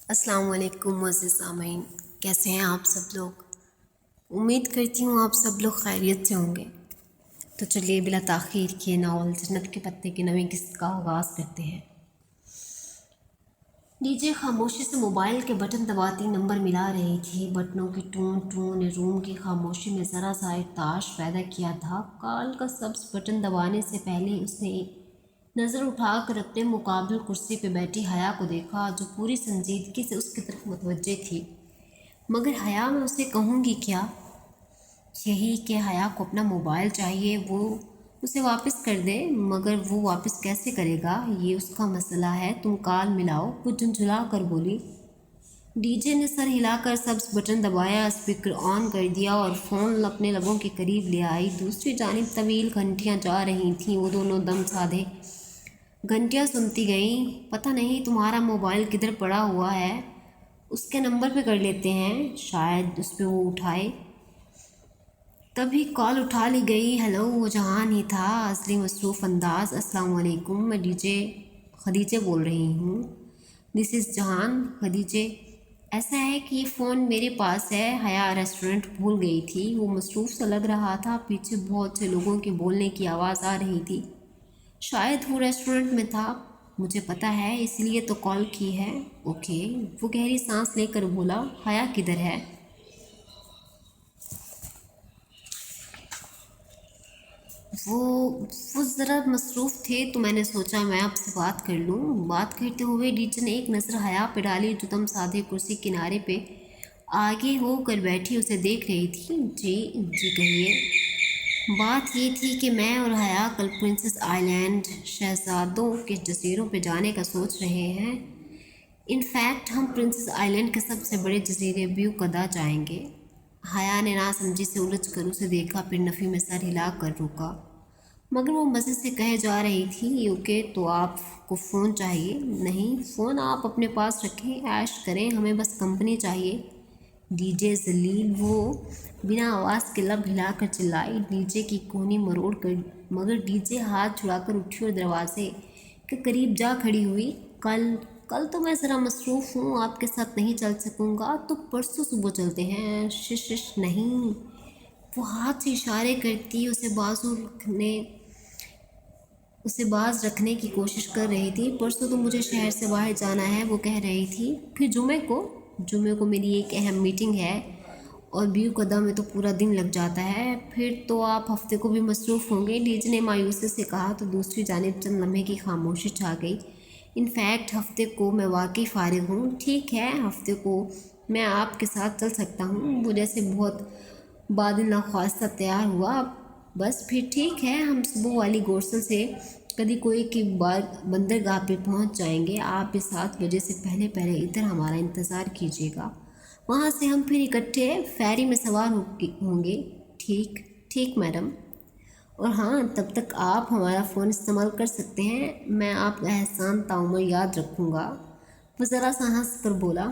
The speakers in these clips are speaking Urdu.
السلام علیکم معزز سامعین، کیسے ہیں آپ سب لوگ؟ امید کرتی ہوں آپ سب لوگ خیریت سے ہوں گے۔ تو چلیے بلا تاخیر کیے ناول جنت کے پتے کی نویں قسط کا آغاز کرتے ہیں۔ ڈی جے خاموشی سے موبائل کے بٹن دباتی نمبر ملا رہی تھی۔ بٹنوں کی ٹون ٹون نے روم کی خاموشی میں ذرا سا ارتعاش پیدا کیا تھا۔ کال کا سبز بٹن دبانے سے پہلے اس نے نظر اٹھا کر اپنے مقابل کرسی پہ بیٹھی حیا کو دیکھا، جو پوری سنجیدگی سے اس کی طرف متوجہ تھی۔ مگر حیا میں اسے کہوں گی کیا؟ یہی کہ حیا کو اپنا موبائل چاہیے، وہ اسے واپس کر دے، مگر وہ واپس کیسے کرے گا یہ اس کا مسئلہ ہے۔ تم کال ملاؤ، وہ جھنجھلا کر بولی۔ ڈی جے نے سر ہلا کر سبز بٹن دبایا، اسپیکر آن کر دیا اور فون اپنے لبوں کے قریب لے آئی۔ دوسری جانب طویل گھنٹیاں جا رہی تھیں، وہ دونوں دم سادھے گھنٹیاں سنتی گئیں۔ پتہ نہیں تمہارا موبائل کدھر پڑا ہوا ہے، اس کے نمبر پہ کر لیتے ہیں، شاید اس پہ وہ اٹھائے۔ تبھی کال اٹھا لی گئی۔ ہیلو، وہ جہان ہی تھا، اصلی مصروف انداز۔ السلام علیکم، میں خدیجہ بول رہی ہوں۔ دس از جہان، خدیجہ۔ ایسا ہے کہ یہ فون میرے پاس ہے۔ حیا ریسٹورنٹ بھول گئی تھی، وہ مصروف سا لگ رہا تھا۔ پیچھے بہت سے لوگوں کے بولنے کی آواز آ رہی تھی، شاید وہ ریسٹورنٹ میں تھا۔ مجھے پتہ ہے، اس لیے تو کال کی ہے۔ اوکے، وہ گہری سانس لے کر بولا۔ حیا کدھر ہے؟ وہ ذرا مصروف تھے تو میں نے سوچا میں آپ سے بات کر لوں۔ بات کرتے ہوئے ڈی جے نے ایک نظر حیا پہ ڈالی، جو دم سادھے کرسی کنارے پہ آگے ہو کر بیٹھی اسے دیکھ رہی تھی۔ جی کہیے۔ بات یہ تھی کہ میں اور حیا کل پرنسس آئی لینڈ، شہزادوں کے جزیروں پہ جانے کا سوچ رہے ہیں۔ ان فیکٹ ہم پرنسس آئی لینڈ کے سب سے بڑے جزیرے بیو کدا جائیں گے۔ حیا نے ناسمجھی سے الجھ کر اسے دیکھا، پھر نفی میں سر ہلا کر رکا، مگر وہ مزے سے کہے جا رہی تھی۔ اوکے، تو آپ کو فون چاہیے؟ نہیں، فون آپ اپنے پاس رکھیں، عیش کریں، ہمیں بس کمپنی چاہیے۔ ڈی جے ذلیل، وہ بنا آواز کے لب ہلا کر چلائی، ڈی جے کی کونی مروڑ کر، مگر ڈی جے ہاتھ چھڑا کر اٹھی اور دروازے کے قریب جا کھڑی ہوئی۔ کل تو میں ذرا مصروف ہوں، آپ کے ساتھ نہیں چل سکوں گا، تو پرسوں صبح چلتے ہیں۔ شش نہیں، وہ ہاتھ سے اشارے کرتی اسے باز رکھنے کی کوشش کر رہی تھی۔ پرسوں تو مجھے شہر سے باہر جانا ہے، وہ کہہ رہی تھی۔ پھر جمعے کو میری ایک اہم میٹنگ ہے، اور بیو قدم میں تو پورا دن لگ جاتا ہے۔ پھر تو آپ ہفتے کو بھی مصروف ہوں گے، ڈی جے نے مایوسی سے کہا، تو دوسری جانب چند لمحے کی خاموشی چھا گئی۔ ان فیکٹ ہفتے کو میں واقعی فارغ ہوں۔ ٹھیک ہے، ہفتے کو میں آپ کے ساتھ چل سکتا ہوں۔ وہ جیسے بہت بادل نخواستہ تیار ہوا۔ بس پھر ٹھیک ہے، ہم صبح والی گورسل سے کدی کوئی کی بندرگاہ پہ پہنچ جائیں گے۔ آپ بھی 7 بجے سے پہلے ادھر ہمارا انتظار کیجیے گا، وہاں سے ہم پھر اکٹھے فیری میں سوار ہوں گے۔ ٹھیک میڈم۔ اور ہاں، تب تک آپ ہمارا فون استعمال کر سکتے ہیں، میں آپ کا احسان تعمیر یاد رکھوں گا۔ وہ ذرا سا ہنس کر بولا۔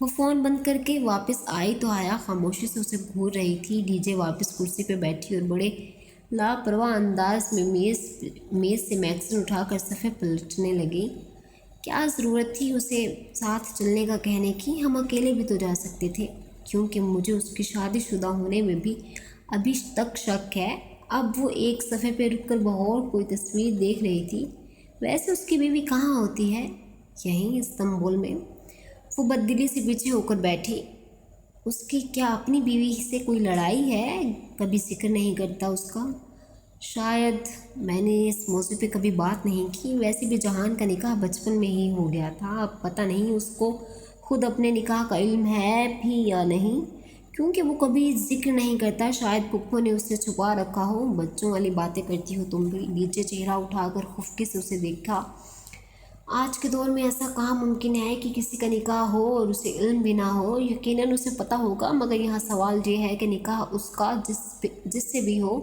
وہ فون بند کر کے واپس آئی تو حیا خاموشی سے اسے گھور رہی تھی۔ ڈی جے واپس کرسی پہ بیٹھی اور بڑے لاپرواہ انداز میں میز سے میگزین اٹھا کر صفحے پلٹنے لگی۔ کیا ضرورت تھی اسے ساتھ چلنے کا کہنے کی؟ ہم اکیلے بھی تو جا سکتے تھے، کیونکہ مجھے اس کی شادی شدہ ہونے میں بھی ابھی تک شک ہے۔ اب وہ ایک صفحے پہ رک کر بغور کوئی تصویر دیکھ رہی تھی۔ ویسے اس کی بیوی کہاں ہوتی ہے؟ یہیں استنبول میں۔ وہ بددلی سے پیچھے ہو کر بیٹھی۔ اس کی کیا اپنی بیوی سے کوئی لڑائی ہے؟ کبھی ذکر نہیں کرتا اس کا۔ شاید میں نے اس موضوع پہ کبھی بات نہیں کی۔ ویسے بھی جہان کا نکاح بچپن میں ہی ہو گیا تھا، اب پتہ نہیں اس کو خود اپنے نکاح کا علم ہے بھی یا نہیں، کیونکہ وہ کبھی ذکر نہیں کرتا۔ شاید پھپھو نے اس سے چھپا رکھا ہو۔ بچوں والی باتیں کرتی ہو تم بھی۔ نیچے چہرہ اٹھا کر خفکی سے اسے دیکھا۔ آج کے دور میں ایسا کہاں ممکن ہے کہ کسی کا نکاح ہو اور اسے علم بھی نہ ہو؟ یقیناً اسے پتہ ہوگا، مگر یہاں سوال یہ ہے کہ نکاح اس کا جس سے بھی ہو،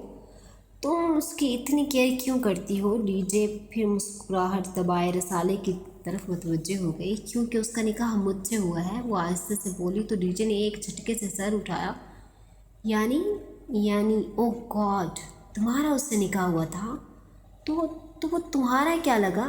تم اس کی اتنی کیئر کیوں کرتی ہو؟ ڈی جے پھر مسکراہٹ دبائے رسالے کی طرف متوجہ ہو گئی۔ کیونکہ اس کا نکاح مجھ سے ہوا ہے، وہ آہستہ سے بولی، تو ڈی جے نے ایک جھٹکے سے سر اٹھایا۔ یعنی اوہ گاڈ، تمہارا اس سے نکاح ہوا تھا؟ تو وہ تمہارا کیا لگا؟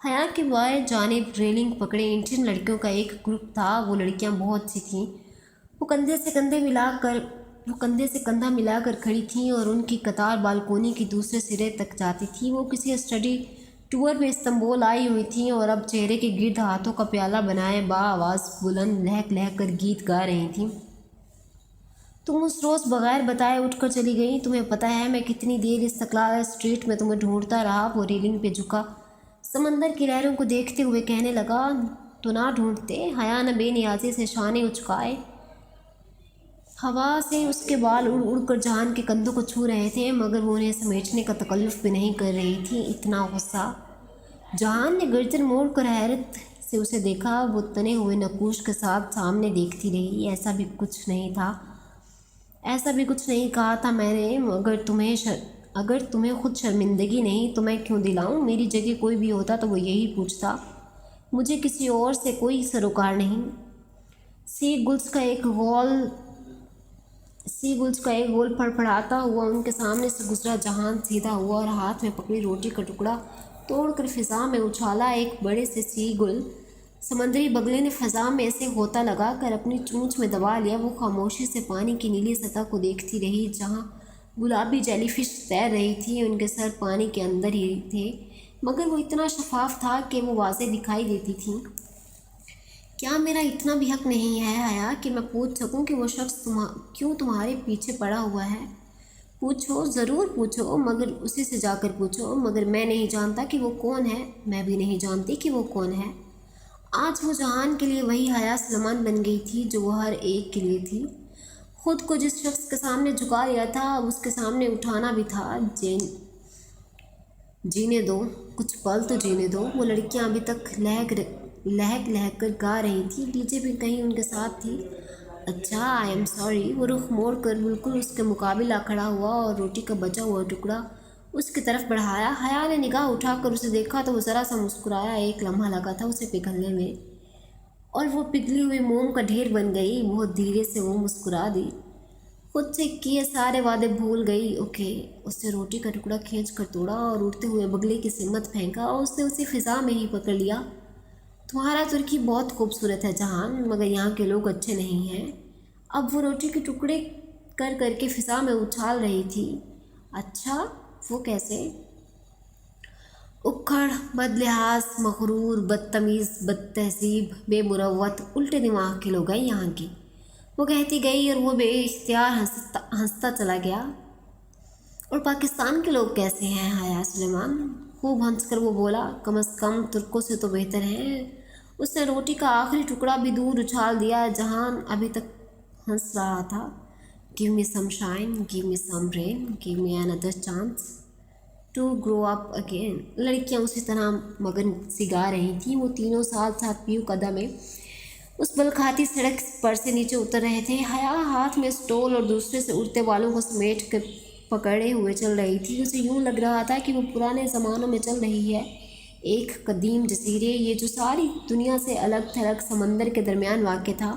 حیا کے بائیں جانب ریلنگ پکڑے انڈین لڑکیوں کا ایک گروپ تھا۔ وہ لڑکیاں بہت سی تھیں۔ وہ کندھے سے کندھا ملا کر کھڑی تھیں اور ان کی قطار بالکونی کے دوسرے سرے تک جاتی تھی۔ وہ کسی اسٹڈی ٹور میں استنبول آئی ہوئی تھیں اور اب چہرے کے گرد ہاتھوں کا پیالہ بنائے آواز بلند لہک لہک کر گیت گا رہی تھیں۔ تم اس روز بغیر بتائے اٹھ کر چلی گئی۔ تمہیں پتہ ہے میں کتنی دیر استقلال اسٹریٹ میں تمہیں ڈھونڈتا رہا۔ وہ ریلنگ پہ جھکا سمندر کی لہروں کو دیکھتے ہوئے کہنے لگا، تو نہ ڈھونڈتے؟ حیا نے بے نیازی سے شانے اچکائے۔ ہوا سے اس کے بال اڑ اڑ کر جہان کے کندھوں کو چھو رہے تھے، مگر وہ انہیں سمیٹنے کا تکلف بھی نہیں کر رہی تھی، اتنا غصہ۔ جہان نے گردن موڑ کر حیرت سے اسے دیکھا۔ وہ تنے ہوئے نقوش کے ساتھ سامنے دیکھتی رہی۔ ایسا بھی کچھ نہیں کہا تھا میں نے، اگر تمہیں خود شرمندگی نہیں تو میں کیوں دلاؤں؟ میری جگہ کوئی بھی ہوتا تو وہ یہی پوچھتا۔ مجھے کسی اور سے کوئی سروکار نہیں۔ سی گلز کا ایک گول پھڑپھڑاتا ہوا ان کے سامنے سے گزرا۔ جہان سیدھا ہوا اور ہاتھ میں پکڑی روٹی کا ٹکڑا توڑ کر فضا میں اچھالا۔ ایک بڑے سے سی گل سمندری بگلے نے فضا میں اسے غوطہ لگا کر اپنی چونچ میں دبا لیا۔ وہ خاموشی سے پانی کی نیلی سطح کو دیکھتی رہی جہاں گلابی جیلی فش تیر رہی تھی۔ ان کے سر پانی کے اندر ہی تھے، مگر وہ اتنا شفاف تھا کہ وہ واضح دکھائی دیتی تھیں۔ کیا میرا اتنا بھی حق نہیں ہے حیا کہ میں پوچھ سکوں کہ وہ شخص کیوں تمہارے پیچھے پڑا ہوا ہے؟ پوچھو، ضرور پوچھو، مگر اسی سے جا کر پوچھو۔ مگر میں نہیں جانتا کہ وہ کون ہے۔ میں بھی نہیں جانتی کہ وہ کون ہے۔ آج وہ جہان کے لیے وہی حیا سلیمان بن گئی تھی جو وہ ہر ایک کے لیے تھی۔ خود کو جس شخص کے سامنے جھکا لیا تھا، اب اس کے سامنے اٹھانا بھی تھا۔ جینے دو، کچھ پل تو جینے دو۔ وہ لڑکیاں ابھی تک لہک کر گا رہی تھیں۔ ڈی جے بھی کہیں ان کے ساتھ تھی۔ اچھا، آئی ایم سوری۔ وہ رخ موڑ کر بالکل اس کے مقابل آ کھڑا ہوا اور روٹی کا بچا ہوا ٹکڑا اس کی طرف بڑھایا۔ حیا نے نگاہ اٹھا کر اسے دیکھا تو وہ ذرا سا مسکرایا۔ ایک لمحہ لگا تھا اسے پگھلنے میں، اور وہ پگھلی ہوئی موم کا ڈھیر بن گئی۔ بہت دھیرے سے وہ مسکرا دی، خود سے کیے سارے وعدے بھول گئی۔ اوکے۔ اس نے روٹی کا ٹکڑا کھینچ کر توڑا اور اڑتے ہوئے بگلے کی سمت پھینکا، اور اس نے اسے فضا میں ہی پکڑ لیا۔ تمہارا ترکی بہت خوبصورت ہے جہان، مگر یہاں کے لوگ اچھے نہیں ہیں۔ اب وہ روٹی کے ٹکڑے کر کر کے فضا میں اچھال رہی تھی۔ اچھا، وہ کیسے؟ اکھڑ، بد لحاظ، مغرور، بدتمیز، بد تہذیب، بے مروت، الٹے دماغ کے لوگ ہیں یہاں کے، وہ کہتی گئی، اور وہ بے اختیار ہنستا چلا گیا۔ اور پاکستان کے لوگ کیسے ہیں حیا سلیمان؟ خوب ہنس کر وہ بولا، کم از کم ترکوں سے تو بہتر ہیں۔ اس نے روٹی کا آخری ٹکڑا بھی دور اچھال دیا۔ جہان ابھی تک ہنس رہا تھا۔ Give me some shine, give me some rain, give me another chance to grow up again۔ لڑکیاں اسی طرح مگن سی گا رہی تھیں۔ وہ تینوں ساتھ بیو قدم میں اس بلکھاتی سڑک پر سے نیچے اتر رہے تھے۔ حیا ہاتھ میں اسٹول اور دوسرے سے اڑتے والوں کو سمیٹ کر پکڑے ہوئے چل رہی تھی۔ اسے یوں لگ رہا تھا کہ وہ پرانے زمانوں میں چل رہی ہے۔ ایک قدیم جزیرے، یہ جو ساری دنیا سے الگ تھلگ سمندر کے درمیان واقع تھا،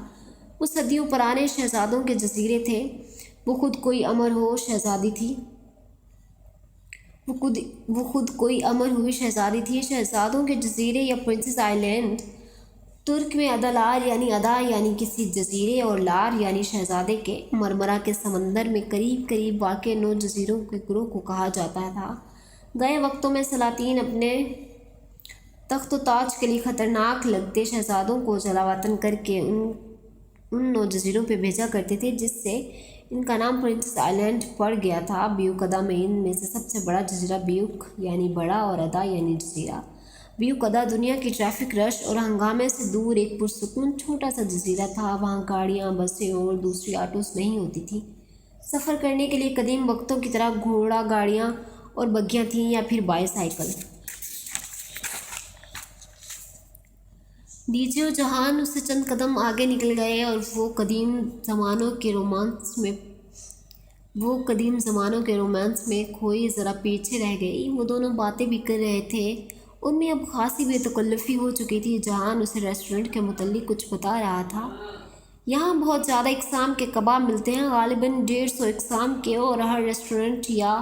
وہ صدیوں پرانے شہزادوں کے جزیرے تھے۔ وہ خود کوئی امر ہو شہزادی تھی۔ وہ خود کوئی امر ہوئی شہزادی تھی۔ شہزادوں کے جزیرے یا پرنسس آئی لینڈ، ترک میں ادالار یعنی ادا یعنی کسی جزیرے، اور لار یعنی شہزادے کے، مرمرہ کے سمندر میں قریب قریب واقع 9 جزیروں کے گروہ کو کہا جاتا تھا۔ گئے وقتوں میں سلاطین اپنے تخت و تاج کے لیے خطرناک لگتے شہزادوں کو جلاوطن کر کے ان 9 جزیروں پہ بھیجا کرتے تھے، جس سے ان کا نام پرنسس آئی لینڈ پڑ گیا تھا۔ بیوک ادا میں ان میں سے سب سے بڑا جزیرہ بیوک یعنی بڑا، اور ادا یعنی جزیرہ۔ بیوک ادا دنیا کی ٹریفک رش اور ہنگامے سے دور ایک پرسکون چھوٹا سا جزیرہ تھا۔ وہاں گاڑیاں، بسیں اور دوسری آٹوز نہیں ہوتی تھیں۔ سفر کرنے کے لیے قدیم وقتوں کی طرح گھوڑا گاڑیاں اور بگیاں تھیں، یا پھر بائی سائیکل۔ ڈی جے و جہان اس سے چند قدم آگے نکل گئے، اور وہ قدیم زمانوں کے رومانس میں کھوئی ذرا پیچھے رہ گئی۔ وہ دونوں باتیں بھی کر رہے تھے، ان میں اب خاصی بے تکلفی ہو چکی تھی۔ جہان اسے ریسٹورنٹ کے متعلق کچھ بتا رہا تھا۔ یہاں بہت زیادہ اقسام کے کباب ملتے ہیں، غالباً 150 اقسام کے، اور ہر ریسٹورنٹ یا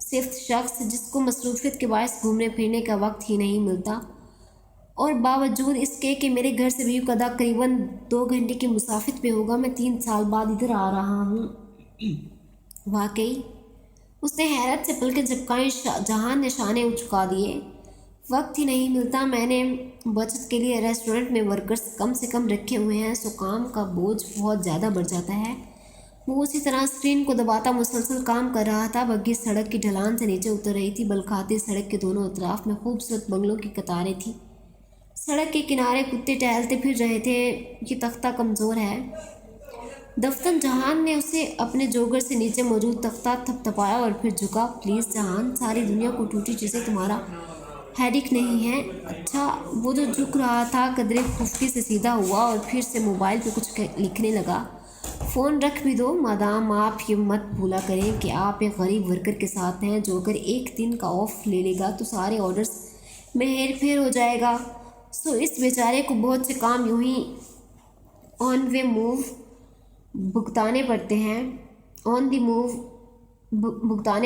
صرف شخص جس کو مصروفیت کے باعث گھومنے پھرنے کا وقت ہی نہیں ملتا، اور باوجود اس کے کہ میرے گھر سے بیو قدہ قریباً 2 گھنٹے کی مسافت پہ ہوگا، میں 3 سال بعد ادھر آ رہا ہوں۔ واقعی؟ اس نے حیرت سے پلکیں جھپکائیں۔ جہان نے شانے اچکا دیے۔ وقت ہی نہیں ملتا، میں نے بچت کے لیے ریسٹورنٹ میں ورکرز کم سے کم رکھے ہوئے ہیں، سو کام کا بوجھ بہت زیادہ بڑھ جاتا ہے۔ وہ اسی طرح اسکرین کو دباتا مسلسل کام کر رہا تھا۔ بگھی سڑک کی ڈھلان سے نیچے اتر رہی تھی، بلکھاتی سڑک کے دونوں اطراف میں خوبصورت بنگلوں کی قطاریں تھیں۔ سڑک کے کنارے کتے ٹہلتے پھر رہے تھے۔ یہ تختہ کمزور ہے۔ دفتر جہان نے اسے اپنے جوگر سے نیچے موجود تختہ تھپتھپایا اور پھر جھکا۔ پلیز جہان، ساری دنیا کو ٹوٹی چیزیں تمہارا ہیڈک نہیں ہے۔ اچھا۔ وہ جو جھک رہا تھا قدرے خفکی سے سیدھا ہوا اور پھر سے موبائل پہ کچھ لکھنے لگا۔ فون رکھ بھی دو مادام، آپ یہ مت بھولا کریں کہ آپ ایک غریب ورکر کے ساتھ ہیں جو اگر ایک دن کا آف لے لے گا تو سارے آرڈرز میں ہیر پھیر ہو جائے گا۔ سو اس بیچارے کو بہت سے کام یوں ہی آن وے موو بھگتانے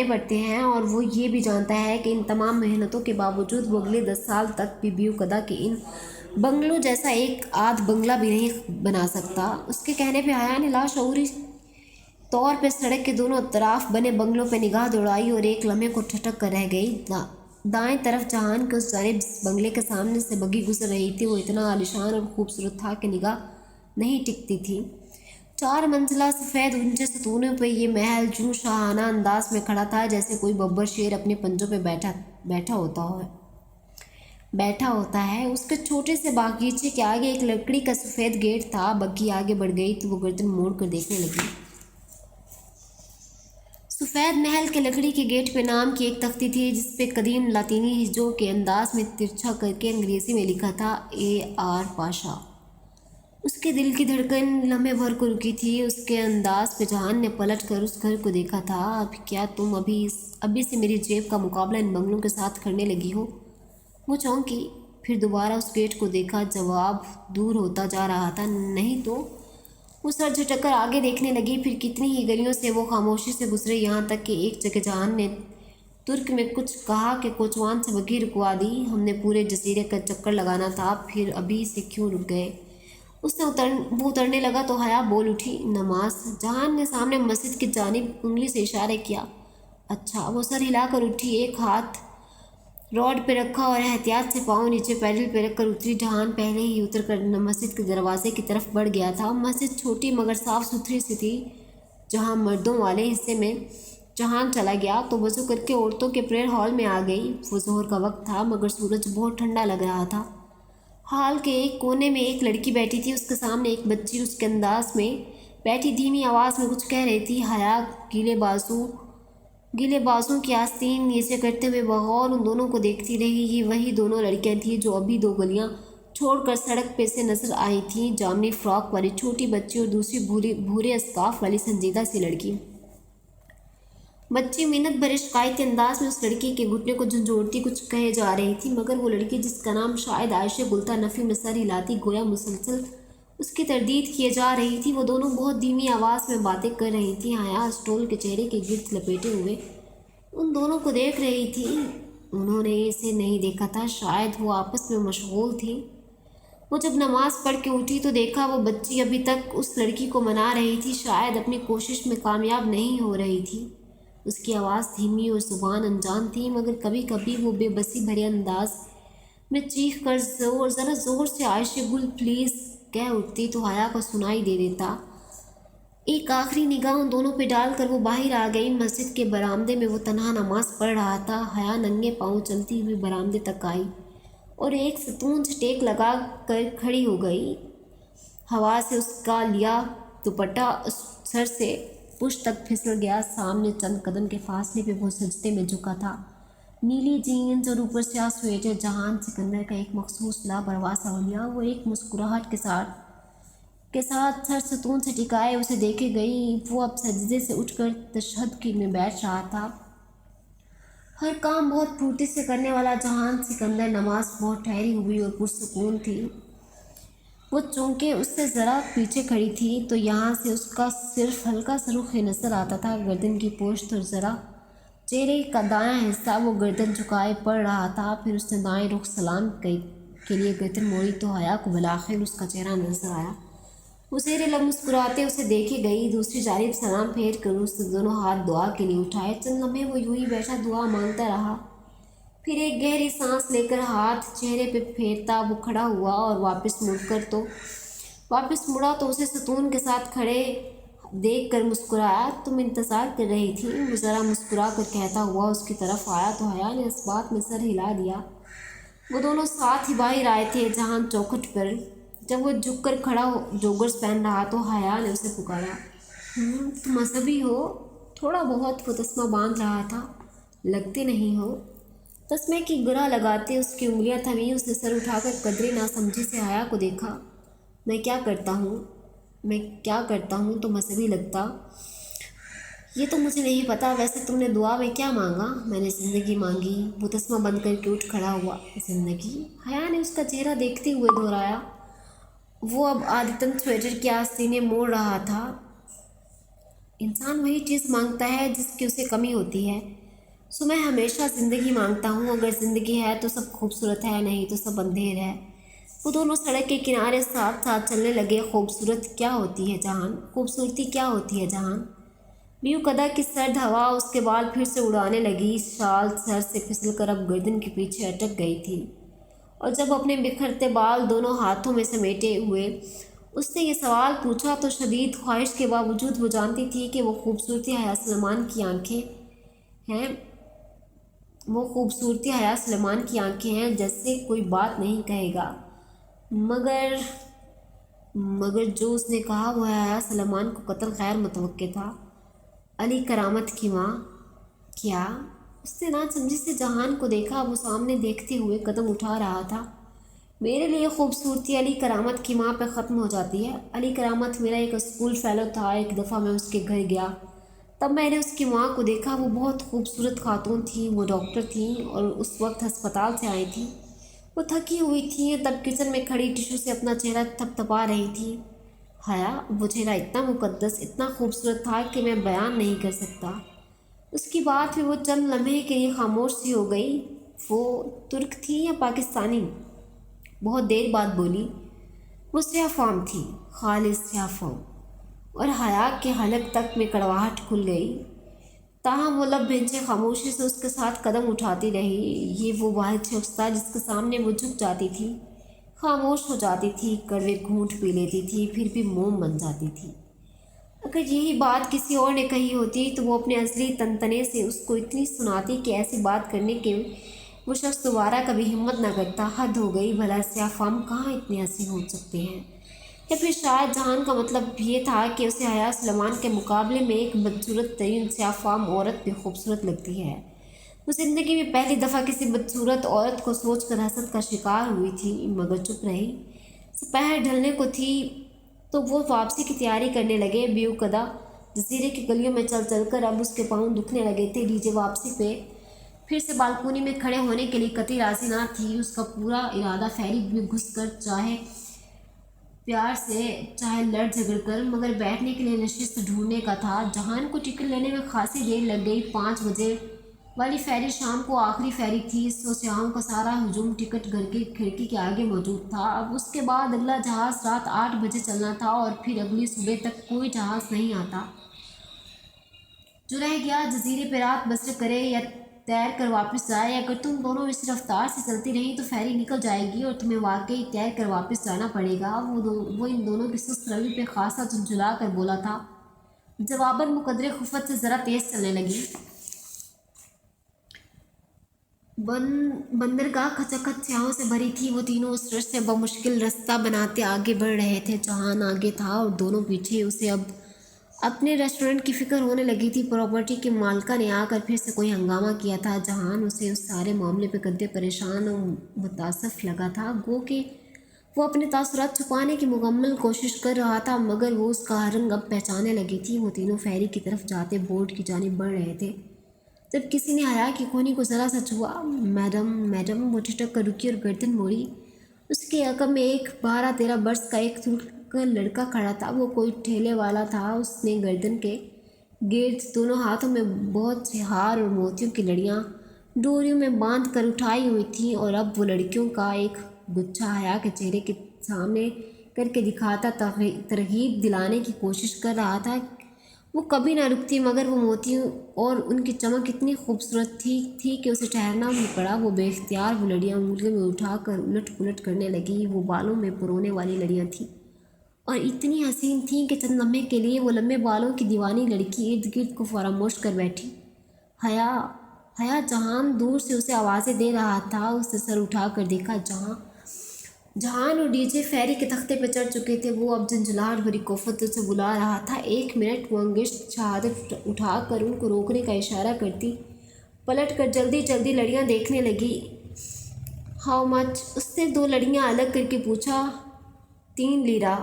پڑتے ہیں اور وہ یہ بھی جانتا ہے کہ ان تمام محنتوں کے باوجود وہ اگلے 10 سال تک بھی بیو قدہ کے ان بنگلوں جیسا ایک آدھ بنگلہ بھی نہیں بنا سکتا۔ اس کے کہنے پہ حیا نے لاشعوری طور پہ سڑک کے دونوں طرف بنے بنگلوں پہ نگاہ دوڑائی اور ایک لمحے کو ٹھٹک کر رہ گئی۔ دائیں طرف جہان کے اس جانب جس بنگلے کے سامنے سے بگھی گزر رہی تھی وہ اتنا عالیشان اور خوبصورت تھا کہ نگاہ نہیں ٹکتی تھی۔ 4 منزلہ سفید اونچے ستونوں پہ یہ محل یوں شاہانہ انداز میں کھڑا تھا جیسے کوئی ببر شیر اپنے پنجوں پہ بیٹھا ہوتا ہے۔ اس کے چھوٹے سے باغیچے کے آگے ایک لکڑی کا سفید گیٹ تھا۔ بگھی آگے بڑھ گئی تو وہ گردن موڑ کر دیکھنے لگی۔ سفید محل کے لکڑی کے گیٹ پہ نام کی ایک تختی تھی جس پہ قدیم لاطینی ہجوں کے انداز میں ترچھا کر کے انگریزی میں لکھا تھا A.R. پاشا۔ اس کے دل کی دھڑکن لمحے بھر کو رکی تھی۔ اس کے انداز پہ جہان نے پلٹ کر اس گھر کو دیکھا تھا۔ اب کیا تم ابھی سے میری جیب کا مقابلہ ان بنگلوں کے ساتھ کرنے لگی ہو؟ وہ چونکی، پھر دوبارہ اس گیٹ کو دیکھا۔ جواب دور ہوتا جا رہا تھا۔ نہیں تو؟ وہ سر جھٹک کر آگے دیکھنے لگی۔ پھر کتنی ہی گلیوں سے وہ خاموشی سے گزرے، یہاں تک کہ ایک جگہ جہان نے ترک میں کچھ کہا کہ کوچوان سے بگھی رکوا دی۔ ہم نے پورے جزیرے کا چکر لگانا تھا، پھر ابھی سے کیوں رک گئے؟ وہ اترنے لگا تو حیا بول اٹھی، نماز۔ جہان نے سامنے مسجد کی جانب انگلی سے اشارہ کیا۔ اچھا۔ وہ سر ہلا کر اٹھی، ایک ہاتھ روڈ پہ رکھا اور احتیاط سے پاؤں نیچے پیڈل پہ رکھ کر اتری۔ جہان پہلے ہی اتر کر مسجد کے دروازے کی طرف بڑھ گیا تھا۔ مسجد چھوٹی مگر صاف ستھری سی تھی۔ جہاں مردوں والے حصے میں جہان چلا گیا تو وضو کر کے عورتوں کے پریئر ہال میں آ گئی۔ وہ ظہر کا وقت تھا مگر سورج بہت ٹھنڈا لگ رہا تھا۔ ہال کے ایک کونے میں ایک لڑکی بیٹھی تھی، اس کے سامنے ایک بچی اس کے انداز میں بیٹھی دھیمی آواز میں کچھ کہہ رہی تھی۔ حیا گیلے بازوں کی آستین نیچے کرتے ہوئے بغور ان دونوں کو دیکھتی رہی۔ یہ وہی دونوں لڑکیاں تھیں جو ابھی 2 گلیاں چھوڑ کر سڑک پہ سے نظر آئی تھیں، جامنی فراک والی چھوٹی بچی اور دوسری بھورے اسکارف والی سنجیدہ سی لڑکی۔ بچی منت بھرے شکایتی انداز میں اس لڑکی کے گھٹنے کو جھنجھوڑتی کچھ کہے جا رہی تھی، مگر وہ لڑکی جس کا نام شاید عائشہ گل تھا نفی میں سر ہلاتی گویا مسلسل اس کی تردید کیے جا رہی تھی۔ وہ دونوں بہت دھیمی آواز میں باتیں کر رہی تھیں۔ حیا اسٹول کے چہرے کے گرد لپیٹے ہوئے ان دونوں کو دیکھ رہی تھی۔ انہوں نے اسے نہیں دیکھا تھا، شاید وہ آپس میں مشغول تھی۔ وہ جب نماز پڑھ کے اٹھی تو دیکھا وہ بچی ابھی تک اس لڑکی کو منا رہی تھی، شاید اپنی کوشش میں کامیاب نہیں ہو رہی تھی۔ اس کی آواز دھیمی اور زبان انجان تھی، مگر کبھی کبھی وہ بے بسی بھرے انداز میں چیخ کر ذرا زور سے عائشہ گل پلیز کہہ اٹھتی تو حیا کو سنائی دے دیتا۔ ایک آخری نگاہ ان دونوں پہ ڈال کر وہ باہر آ گئی۔ مسجد کے برآمدے میں وہ تنہا نماز پڑھ رہا تھا۔ حیا ننگے پاؤں چلتی ہوئی برآمدے تک آئی اور ایک ستون سے ٹیک لگا کر کھڑی ہو گئی۔ ہوا سے اس کا لیا دوپٹہ سر سے پشت تک پھسل گیا۔ سامنے چند قدم کے فاصلے پہ وہ سجدے میں جھکا تھا، نیلی جینز اور اوپر سیاہ سویٹر۔ جہان سکندر کا ایک مخصوص لاپرواہ سا حلیہ۔ وہ ایک مسکراہٹ کے ساتھ سر ستون سے ٹکائے اسے دیکھے گئی۔ وہ اب سجدے سے اٹھ کر تشہد میں بیٹھ رہا تھا، ہر کام بہت پھرتی سے کرنے والا۔ جہان سکندر نماز بہت ٹھہری ہوئی اور پرسکون تھی۔ وہ چونکہ اس سے ذرا پیچھے کھڑی تھی تو یہاں سے اس کا صرف ہلکا سا رخ نظر آتا تھا۔ گردن کی پوشت اور ذرا چہرے کا دایاں حصہ وہ گردن جھکائے پڑ رہا تھا۔ پھر اس نے دائیں رخ سلام کے لیے گردن موڑی تو حیا کو بالآخر اس کا چہرہ نظر آیا۔ وہ زیر لب مسکراتے اسے دیکھے گئی، دوسری جانب سلام پھیر کر اس نے دونوں ہاتھ دعا کے لیے اٹھائے۔ چند لمحے وہ یوں ہی بیٹھا دعا مانگتا رہا، پھر ایک گہری سانس لے کر ہاتھ چہرے پہ پھیرتا وہ کھڑا ہوا اور واپس مڑا تو اسے ستون کے ساتھ کھڑے دیکھ کر مسکرایا۔ تم انتظار کر رہی تھی؟ وہ ذرا مسکرا کر کہتا ہوا اس کی طرف آیا تو حیا نے اس بات میں سر ہلا دیا۔ وہ دونوں ساتھ ہی باہر آئے تھے جہان چوکھٹ پر۔ جب وہ جھک کر کھڑا جوگرز پہن رہا تو حیا نے اسے پکارا، تم مذہبی ہو؟ تھوڑا بہت، وہ تسمہ باندھ رہا تھا۔ لگتے نہیں ہو۔ تسمے کی گرہ لگاتے اس کی انگلیاں تھمیں۔ اس نے سر اٹھا کر قدرے ناسمجھی سے حیا کو دیکھا۔ میں کیا کرتا ہوں تو مذہبی لگتا؟ یہ تو مجھے نہیں پتا۔ ویسے تم نے دعا میں کیا مانگا؟ میں نے زندگی مانگی۔ وہ تسمہ بند کر کے اٹھ کھڑا ہوا۔ زندگی؟ حیا نے اس کا چہرہ دیکھتے ہوئے دہرایا۔ وہ اب عادتاً سویٹر کے آستینے موڑ رہا تھا۔ انسان وہی چیز مانگتا ہے جس کی اسے کمی ہوتی ہے۔ سو میں ہمیشہ زندگی مانگتا ہوں۔ اگر زندگی ہے تو سب خوبصورت ہے، نہیں تو سب اندھیر ہے۔ وہ دونوں سڑک کے کنارے ساتھ ساتھ چلنے لگے۔ خوبصورتی کیا ہوتی ہے جہان؟ بیوقدہ کی سرد ہوا اس کے بال پھر سے اڑانے لگی۔ شال سر سے پھسل کر اب گردن کے پیچھے اٹک گئی تھی، اور جب اپنے بکھرتے بال دونوں ہاتھوں میں سمیٹے ہوئے اس نے یہ سوال پوچھا تو شدید خواہش کے باوجود وہ جانتی تھی کہ وہ خوبصورتی حیا سلیمان کی آنکھیں ہیں، جیسے کوئی بات نہیں کہے گا۔ مگر جو اس نے کہا وہ حیا سلیمان کو قطعاً غیر متوقع تھا۔ علی کرامت کی ماں؟ کیا؟ اس نے ناسمجھی سے جہان کو دیکھا۔ وہ سامنے دیکھتے ہوئے قدم اٹھا رہا تھا۔ میرے لیے خوبصورتی علی کرامت کی ماں پہ ختم ہو جاتی ہے۔ علی کرامت میرا ایک اسکول فیلو تھا۔ ایک دفعہ میں اس کے گھر گیا، تب میں نے اس کی ماں کو دیکھا۔ وہ بہت خوبصورت خاتون تھیں۔ وہ ڈاکٹر تھیں اور اس وقت ہسپتال سے آئی تھیں۔ وہ تھکی ہوئی تھیں، تب کچن میں کھڑی ٹشو سے اپنا چہرہ تھپتھپا رہی تھیں۔ حیا، وہ چہرہ اتنا مقدس، اتنا خوبصورت تھا کہ میں بیان نہیں کر سکتا۔ اس کی بات پہ وہ چند لمحے کے لیے خاموش سی ہو گئی۔ وہ ترک تھی یا پاکستانی؟ بہت دیر بعد بولی، وہ سیاہ فام تھی، خالص سیاہ فام۔ اور حیا کے حلق تک میں کڑواہٹ کھل گئی، تاہم وہ لب بھنچے خاموشی سے اس کے ساتھ قدم اٹھاتی رہی۔ یہ وہ واحد شخص تھا جس کے سامنے وہ جھک جاتی تھی، خاموش ہو جاتی تھی، کڑوے گھونٹ پی لیتی تھی، پھر بھی موم بن جاتی تھی۔ اگر یہی بات کسی اور نے کہی ہوتی تو وہ اپنے اصلی تنتنے سے اس کو اتنی سناتی کہ ایسی بات کرنے کے وہ شخص دوبارہ کبھی ہمت نہ کرتا۔ حد ہو گئی، بھلا سیاہ فام کہاں اتنے حسین ہو سکتے ہیں؟ یا پھر شاید جہان کا مطلب یہ تھا کہ اسے حیا سلیمان کے مقابلے میں ایک بدصورت ترین سیاہ فام عورت بھی خوبصورت لگتی ہے۔ وہ زندگی میں پہلی دفعہ کسی بدصورت عورت کو سوچ کر حسد کا شکار ہوئی تھی، مگر چپ رہی۔ سپہر ڈھلنے کو تھی تو وہ واپسی کی تیاری کرنے لگے۔ بیوقدہ جزیرے کی گلیوں میں چل چل کر اب اس کے پاؤں دکھنے لگے تھے۔ ڈی جے واپسی پہ پھر سے بالکونی میں کھڑے ہونے کے لیے قطعی راضی نہ تھی۔ اس کا پورا ارادہ فیری میں گھس کر، چاہے پیار سے چاہے لڑ جھگڑ کر، مگر بیٹھنے کے لیے نشست ڈھونڈنے کا تھا۔ جہان کو ٹکٹ لینے میں خاصی دیر لگ گئی۔ 5 بجے والی فیری شام کو آخری فیری تھی۔ سو سیاحوں کا سارا ہجوم ٹکٹ گھر کی کھڑکی کے آگے موجود تھا۔ اب اس کے بعد اگلا جہاز رات 8 بجے چلنا تھا، اور پھر اگلی صبح تک کوئی جہاز نہیں آتا۔ جو رہ گیا جزیرے پہ رات بسر کرے یا تیر کر واپس جائے۔ اگر تم دونوں اس رفتار سے چلتی رہیں تو فیری نکل جائے گی اور تمہیں واقعی تیر کر واپس جانا پڑے گا۔ وہ ان دونوں کی سست روی پہ خاصا جھنجھلا کر بولا تھا۔ جواباً وہ قدرے خفت سے ذرا تیز چلنے لگی۔ بندرگاہ کھچکھچ سیاحوں سے بھری تھی۔ وہ تینوں اس رش سے بمشکل رستہ بناتے آگے بڑھ رہے تھے۔ جہان آگے تھا اور دونوں پیچھے۔ اسے اب اپنے ریسٹورنٹ کی فکر ہونے لگی تھی۔ پراپرٹی کے مالکہ نے آ کر پھر سے کوئی ہنگامہ کیا تھا۔ جہان اسے اس سارے معاملے پہ قدرے پریشان اور متاسف لگا تھا، گو کہ وہ اپنے تاثرات چھپانے کی مکمل کوشش کر رہا تھا، مگر وہ اس کا ہر رنگ اب پہچانے لگی تھی۔ وہ تینوں فیری کی طرف جاتے بورڈ کی جانب بڑھ رہے تھے، جب کسی نے حیا کی کونی کو ذرا سا چھوا۔ میڈم، وہ ٹھٹک کر رکی اور گردن موڑی۔ اس کے عقب میں ایک 12-13 برس کا ایک ترک لڑکا کھڑا تھا۔ وہ کوئی ٹھیلے والا تھا۔ اس نے گردن کے گرد دونوں ہاتھوں میں بہت سے ہار اور موتیوں کی لڑیاں ڈوریوں میں باندھ کر اٹھائی ہوئی تھیں، اور اب وہ لڑکیوں کا ایک گچھا حیا کے چہرے کے سامنے کر کے دکھاتا، ترغیب دلانے کی کوشش کر رہا تھا۔ وہ کبھی نہ رکتی، مگر وہ موتیوں اور ان کی چمک اتنی خوبصورت تھی کہ اسے ٹھہرنا ہی پڑا۔ وہ بے اختیار وہ لڑیاں انگلیوں میں اٹھا کر الٹ پلٹ کرنے لگی۔ وہ بالوں میں پرونے والی لڑیاں تھیں اور اتنی حسین تھیں کہ چند لمحے کے لیے وہ لمبے بالوں کی دیوانی لڑکی ارد گرد کو فراموش کر بیٹھی۔ حیا حیا جہان دور سے اسے آوازیں دے رہا تھا۔ اس نے سر اٹھا کر دیکھا، جہان اور ڈی جے فیری کے تختے پہ چڑھ چکے تھے۔ وہ اب جھنجھلاہٹ بھری کوفتوں سے بلا رہا تھا۔ ایک منٹ، وہ انگشت شہادت اٹھا کر ان کو روکنے کا اشارہ کرتی پلٹ کر جلدی جلدی لڑیاں دیکھنے لگی۔ How much? اس نے 2 لڑیاں الگ کر کے پوچھا۔ 3 لیرہ۔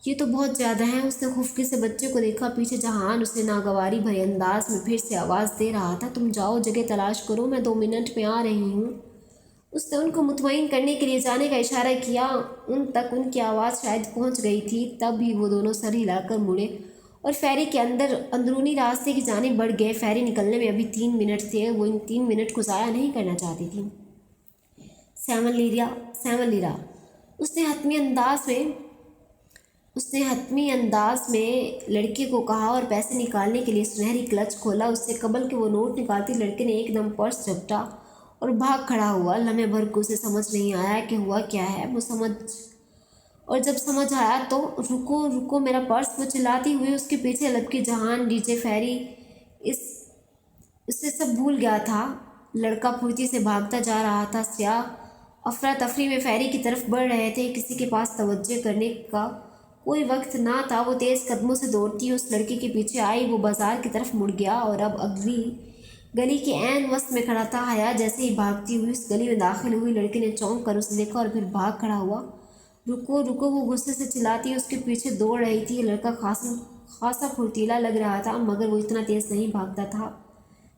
یہ تو بہت زیادہ ہیں۔ اس نے خفگی سے بچے کو دیکھا۔ پیچھے جہان اسے ناگواری بھرے انداز میں پھر سے آواز دے رہا تھا، تم جاؤ، جگہ تلاش کرو، میں 2 منٹ میں آ رہی ہوں۔ اس نے ان کو مطمئن کرنے کے لیے جانے کا اشارہ کیا۔ ان تک ان کی آواز شاید پہنچ گئی تھی، تب ہی وہ دونوں سر ہلا کر مڑے اور فیری کے اندرونی راستے کی جانب بڑھ گئے۔ فیری نکلنے میں ابھی 3 منٹ تھے۔ وہ ان 3 منٹ کو ضائع نہیں کرنا چاہتی تھی۔ 7 لیرہ۔ اس نے حتمی انداز میں لڑکے کو کہا اور پیسے نکالنے کے لیے سنہری کلچ کھولا۔ اس سے قبل کہ وہ نوٹ نکالتی، لڑکے نے ایک دم پرس جھپٹا اور بھاگ کھڑا ہوا۔ لمحے بھر کو اسے سمجھ نہیں آیا کہ ہوا کیا ہے۔ اور جب سمجھ آیا تو رکو رکو میرا پرس! وہ چلاتی ہوئی اس کے پیچھے لپکی۔ جہان، ڈی جے فیری اسے سب بھول گیا تھا۔ لڑکا پھرتی سے بھاگتا جا رہا تھا۔ سیاح افراتفری میں فیری کی طرف بڑھ رہے تھے۔ کسی کے پاس توجہ کرنے کا کوئی وقت نہ تھا۔ وہ تیز قدموں سے دوڑتی اس لڑکے کے پیچھے آئی۔ وہ بازار کی طرف مڑ گیا اور اب اگلی گلی کے عین وسط میں کھڑا تھا۔ حیا جیسے ہی بھاگتی ہوئی اس گلی میں داخل ہوئی، لڑکے نے چونک کر اسے دیکھا اور پھر بھاگ کھڑا ہوا۔ رکو رکو! وہ غصے سے چلاتی اس کے پیچھے دوڑ رہی تھی۔ لڑکا خاصا پھرتیلا لگ رہا تھا، مگر وہ اتنا تیز نہیں بھاگتا تھا۔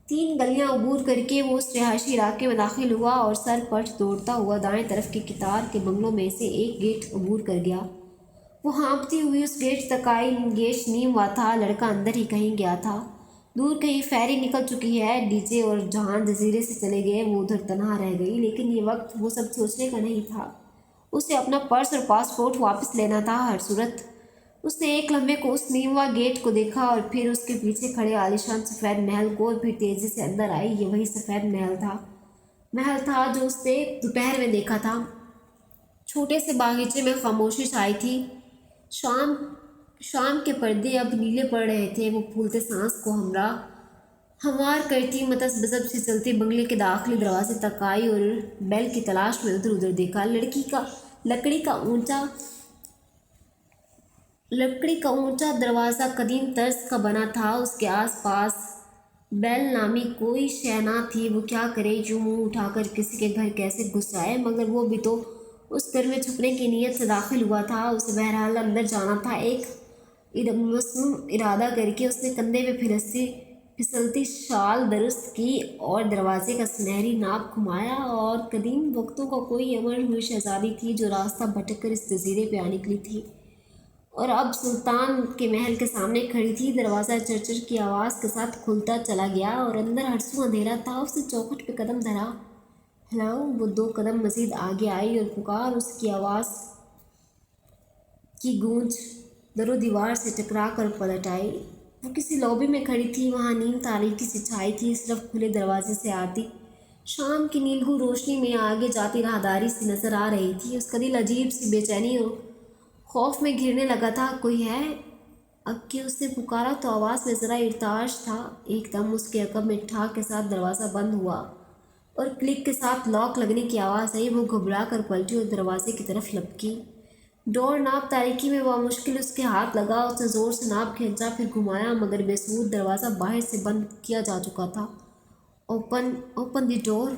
3 گلیاں عبور کر کے وہ اس رہائشی علاقے میں داخل ہوا اور سر پٹ دوڑتا ہوا دائیں طرف کے قطار کے بنگلوں میں سے ایک گیٹ عبور کر گیا۔ وہ ہانپتی ہوئی اس گیٹ تک آئی۔ گیٹ نیم ہوا تھا۔ لڑکا اندر ہی کہیں گیا تھا۔ دور کہیں فیری نکل چکی ہے۔ ڈی جے اور جہان جزیرے سے چلے گئے۔ وہ ادھر تنہا رہ گئی، لیکن یہ وقت وہ سب سوچنے کا نہیں تھا۔ اسے اپنا پرس اور پاسپورٹ واپس لینا تھا ہر صورت۔ اس نے ایک لمحے کو اس نیموا گیٹ کو دیکھا اور پھر اس کے پیچھے کھڑے عالیشان سفید محل کو، اور پھر تیزی سے اندر آئی۔ یہ وہی سفید محل تھا جو اس نے دوپہر میں دیکھا تھا۔ چھوٹے سے باغیچے میں خاموشی چھائی تھی۔ شام کے پردے اب نیلے پڑ رہے تھے۔ وہ پھولتے سانس کو ہموار کرتی متذبذب سے چلتے بنگلے کے داخلی دروازے تک آئی اور بیل کی تلاش میں ادھر ادھر دیکھا۔ لکڑی کا اونچا دروازہ قدیم طرز کا بنا تھا۔ اس کے آس پاس بیل نامی کوئی شے نہ تھی۔ وہ کیا کرے؟ یوں منہ اٹھا کر کسی کے گھر کیسے گھس جائے؟ مگر وہ بھی تو اس گھر میں چھپنے کی نیت سے داخل ہوا تھا۔ اسے بہرحال اندر جانا تھا۔ ایک مصمم ارادہ کر کے اس نے کندھے پہ پھسلتی شال درست کی اور دروازے کا سنہری ناپ گھمایا۔ اور قدیم وقتوں کا کوئی امر ہوئی شہزادی تھی جو راستہ بھٹک کر اس جزیرے پہ آ نکلی تھی اور اب سلطان کے محل کے سامنے کھڑی تھی۔ دروازہ چرچر کی آواز کے ساتھ کھلتا چلا گیا اور اندر ہر سو اندھیرا تھا۔ اس نے چوکھٹ پہ قدم دھرا۔ ہلو! وہ 2 قدم مزید آگے آئی اور پکار اس کی آواز کی گونج در و دیوار سے ٹکرا کر پلٹ آئی۔ وہ کسی لابی میں کھڑی تھی۔ وہاں نیم تاریکی سی چھائی تھی۔ صرف کھلے دروازے سے آتی شام کی نیلگوں روشنی میں آگے جاتی راہداری سی نظر آ رہی تھی۔ اس کا دل عجیب سی بے چینی اور خوف میں گھرنے لگا تھا۔ کوئی ہے؟ اب کہ اس نے پکارا تو آواز میں ذرا ارتعاش تھا۔ ایک دم اس کے عقب میں ٹھاک کے ساتھ دروازہ بند ہوا اور کلک کے ساتھ لاک لگنے کی آواز آئی۔ وہ گھبرا کر پلٹی اور دروازے کی طرف لپکی۔ ڈور ناپ تاریکی میں بامشکل اس کے ہاتھ لگا۔ اس نے زور سے ناپ کھینچا، پھر گھمایا، مگر بے سود۔ دروازہ باہر سے بند کیا جا چکا تھا۔ اوپن دی ڈور!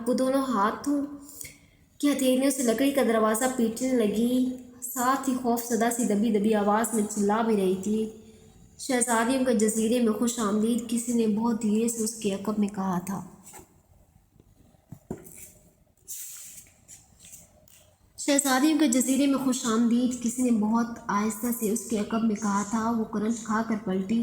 وہ دونوں ہاتھوں کی ہتھیلیوں سے لکڑی کا دروازہ پیٹنے لگی، ساتھ ہی خوف زدہ سی دبی دبی آواز میں چلا بھی رہی تھی، شہزادیوں کے جزیرے میں خوش آمدید! کسی نے بہت دھیرے سے اس کے عقب میں کہا تھا۔ شہزادیوں کے جزیرے میں خوش آمدید! کسی نے بہت آہستہ سے اس کے عقب میں کہا تھا۔ وہ کرنٹ کھا کر پلٹی۔